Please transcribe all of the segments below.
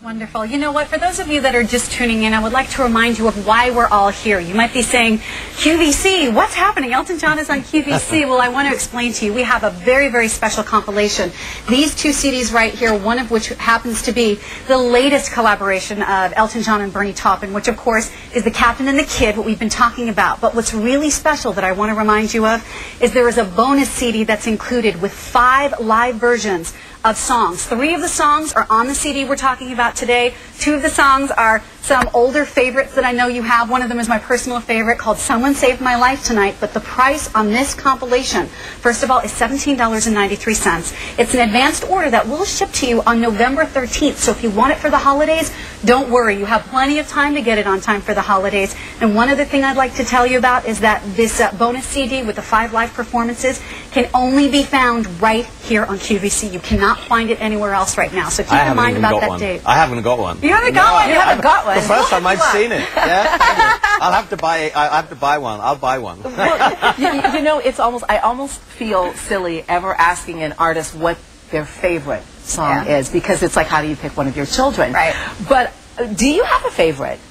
Wonderful. You know what? For those of you that are just tuning in, I would like to remind you of why we're all here. You might be saying, QVC, what's happening? Elton John is on QVC. Well, I want to explain to you. We have a very, very special compilation. These two CDs right here, one of which happens to be the latest collaboration of Elton John and Bernie Taupin, which, of course, is The Captain and the Kid, what we've been talking about. But what's really special that I want to remind you of is there is a bonus CD that's included with 5 live versions of songs. 3 of the songs are on the CD we're talking about today. 2 of the songs are some older favorites that I know you have. One of them is my personal favorite called Someone Saved My Life Tonight. But the price on this compilation, first of all, is $17.93. It's an advanced order that will ship to you on November 13th. So if you want it for the holidays, don't worry. You have plenty of time to get it on time for the holidays. And one other thing I'd like to tell you about is that this bonus CD with the 5 live performances can only be found right here on QVC. You cannot find it anywhere else right now. So keep in mind about that date. I haven't got one. You haven't got one? You haven't got one? The first time I've seen it. Yeah. I'll have to buy one. I'll buy one. Well, you know, it's almost, I almost feel silly ever asking an artist what their favorite song is, because it's like, how do you pick one of your children? Right. But do you have a favorite?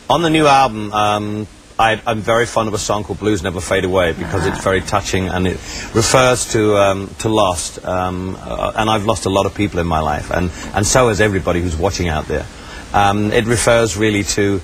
On the new album, I'm very fond of a song called Blues Never Fade Away, because it's very touching and it refers to lost, and I've lost a lot of people in my life, and so has everybody who's watching out there. It refers really to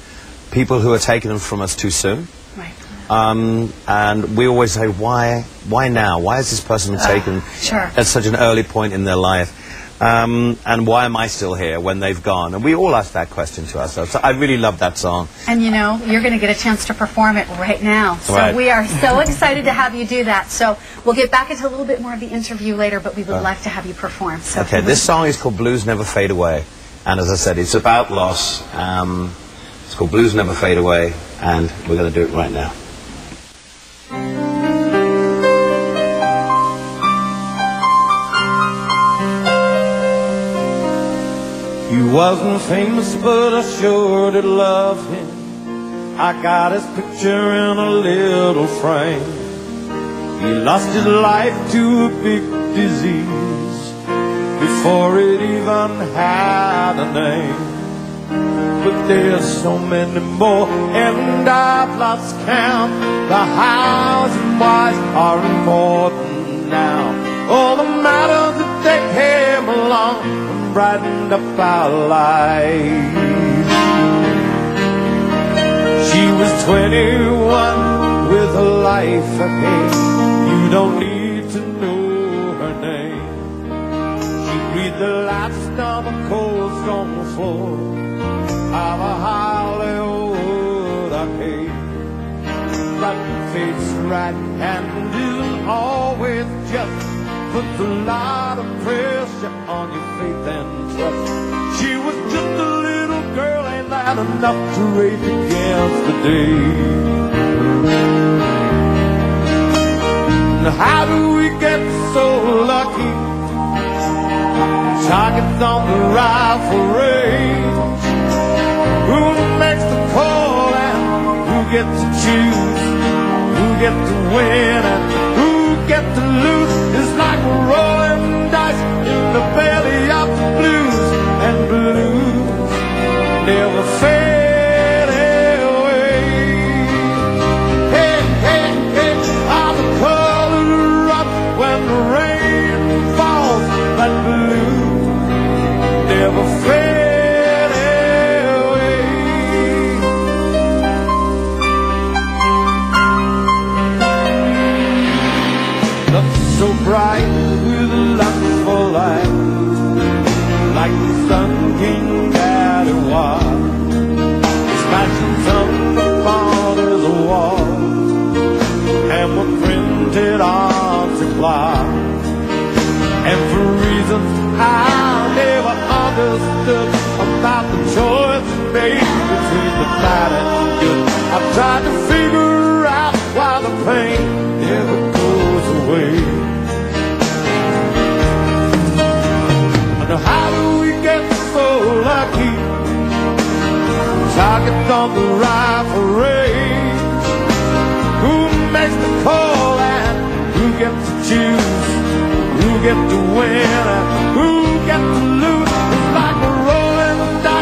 people who are taken from us too soon. Right. And we always say, why now? Why is this person taken at such an early point in their life? And why am I still here when they've gone? And we all ask that question to ourselves. So I really love that song. And you know, you're going to get a chance to perform it right now. So we are so excited to have you do that. So we'll get back into a little bit more of the interview later, but we would like to have you perform. So okay, this song is called Blues Never Fade Away. And as I said, it's about loss. It's called Blues Never Fade Away, and we're going to do it right now. He wasn't famous, but I sure did love him. I got his picture in a little frame. He lost his life to a big disease before it even had a name. But there's so many more, and I've lost count. The hows and whys are important now. All the matters that they came along and brightened up our lives. She was 21 with a life ahead. You don't need to know her name. She breathed the last of a cold stone floor of a Hollywood arcade. But the fate's right hand isn't always just. Puts a lot of pressure on your faith and trust. She was just a little girl, ain't that enough to rage against the day? Now how do we get so lucky? Targets on the rifle range. Who makes the call and who gets to choose? Who gets to win and who gets to lose? It's like we're rolling dice in the belly of the blues, and blues never fade away. Hey, hey, hey, how the colors run when the rain falls, but blues never fade away. Love's so bright with a lustful light, like the sun king that it was. It's flashing sun upon the wall, and we're printed on the clock. And for reasons I never understood about the choice made between the bad and the good, I've tried to figure out why the pain never goes away. How do we get so lucky? Targets on the rifle range. Who makes the call and who gets to choose? Who gets to win and who gets to lose? It's like we're rolling dice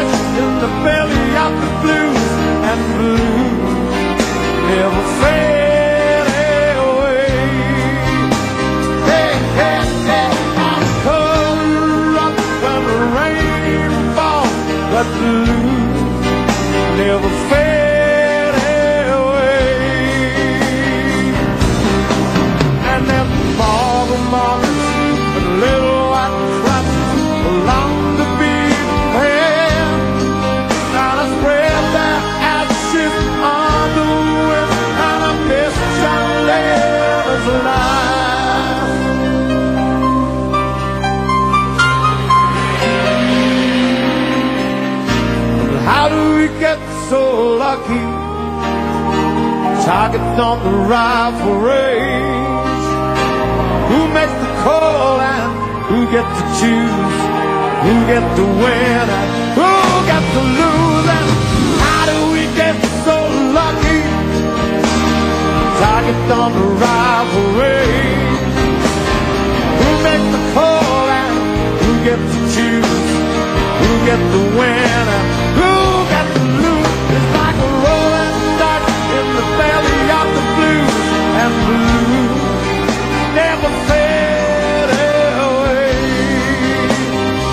rain falls, but the blues never fade away. And them marble mornings and little white crutches along the beaten path, and I spread their ashes on the wind, and I miss John Lennon's life. But how do we get so lucky? Targets on the rifle range. Who makes the call and who gets to choose? Who gets to win and who gets to lose? And how do we get so lucky? Targets on the rifle range. Who makes the call and who gets to choose? Who gets to win and who gets to lose? It's like a rolling dice in the belly of the blues, and the blues never fade away.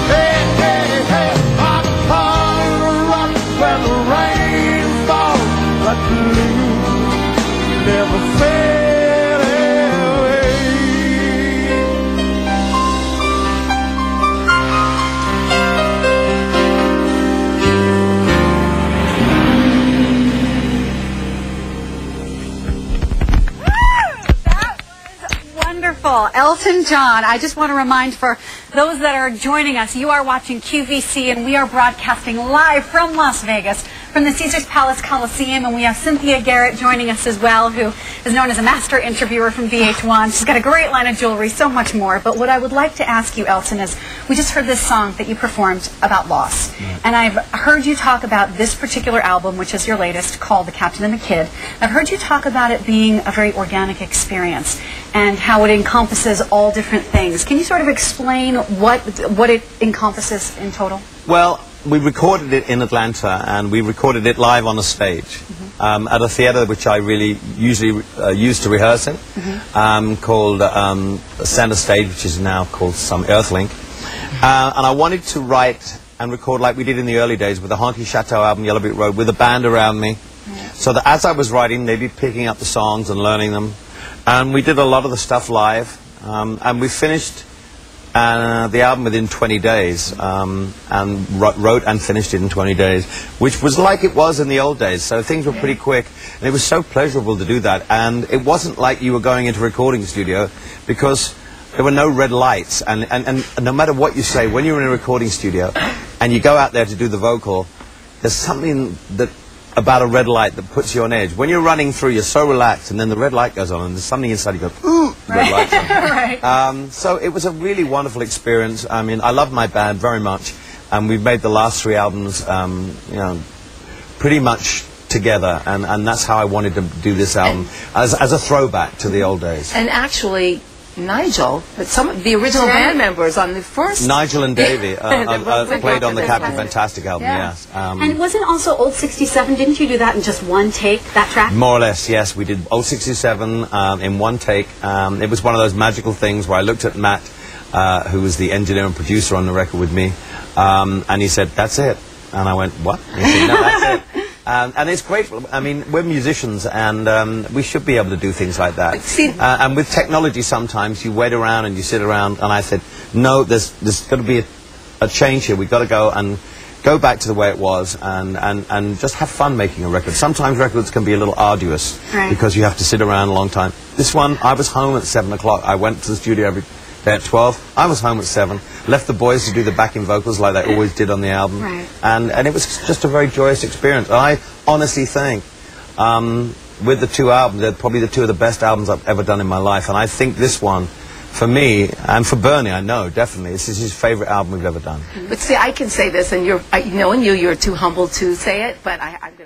Hey, hey, hey, I'm caught in a rut when the rain falls, but the blues never fade away. Wonderful. Elton John, I just want to remind for those that are joining us, you are watching QVC and we are broadcasting live from Las Vegas from the Caesars Palace Coliseum, and we have Cynthia Garrett joining us as well, who is known as a master interviewer from VH1. She's got a great line of jewelry, so much more. But what I would like to ask you, Elton, is we just heard this song that you performed about loss. And I've heard you talk about this particular album, which is your latest, called The Captain and the Kid. I've heard you talk about it being a very organic experience and how it encompasses all different things. Can you sort of explain what it encompasses in total? Well, we recorded it in Atlanta, and we recorded it live on a stage at a theater which I really usually use to rehearse in, called Center Stage, which is now called some Earthlink. And I wanted to write and record like we did in the early days with the Honky Chateau album, Yellow Brick Road, with a band around me, so that as I was writing, they'd be picking up the songs and learning them. And we did a lot of the stuff live, and we finished the album within 20 days, and wrote and finished it in 20 days, which was like it was in the old days, so things were pretty quick, and it was so pleasurable to do that. And it wasn't like you were going into a recording studio, because there were no red lights, and no matter what you say, when you're in a recording studio and you go out there to do the vocal, there's something that about a red light that puts you on edge. When you're running through, you're so relaxed, and then the red light goes on, and there's something inside you goes, ooh, the red light's on. Right. So it was a really wonderful experience. I mean, I love my band very much, and we've made the last 3 albums, you know, pretty much together, and that's how I wanted to do this album, as a throwback to the old days. And actually, Nigel, but some of the original band members on the first... Nigel and Davey played on the Captain Fantastic album, yes. And wasn't also Old 67, didn't you do that in just one take, that track? More or less, yes. We did Old 67 in one take. It was one of those magical things where I looked at Matt, who was the engineer and producer on the record with me, and he said, "That's it." And I went, "What?" And he said, "No, that's it." And it's great. I mean, we're musicians, and we should be able to do things like that. And with technology, sometimes you wait around and you sit around, and I said, no, there's got to be a change here. We've got to go back to the way it was, and just have fun making a record. Sometimes records can be a little arduous, because you have to sit around a long time. This one, I was home at 7 o'clock. I went to the studio every day at 12. I was home at 7. Left the boys to do the backing vocals like they always did on the album. And it was just a very joyous experience. And I honestly think, with the 2 albums, they're probably the 2 of the best albums I've ever done in my life. And I think this one, for me, and for Bernie, I know, definitely, this is his favorite album we've ever done. But see, I can say this, and you're too humble to say it, but I'm going to...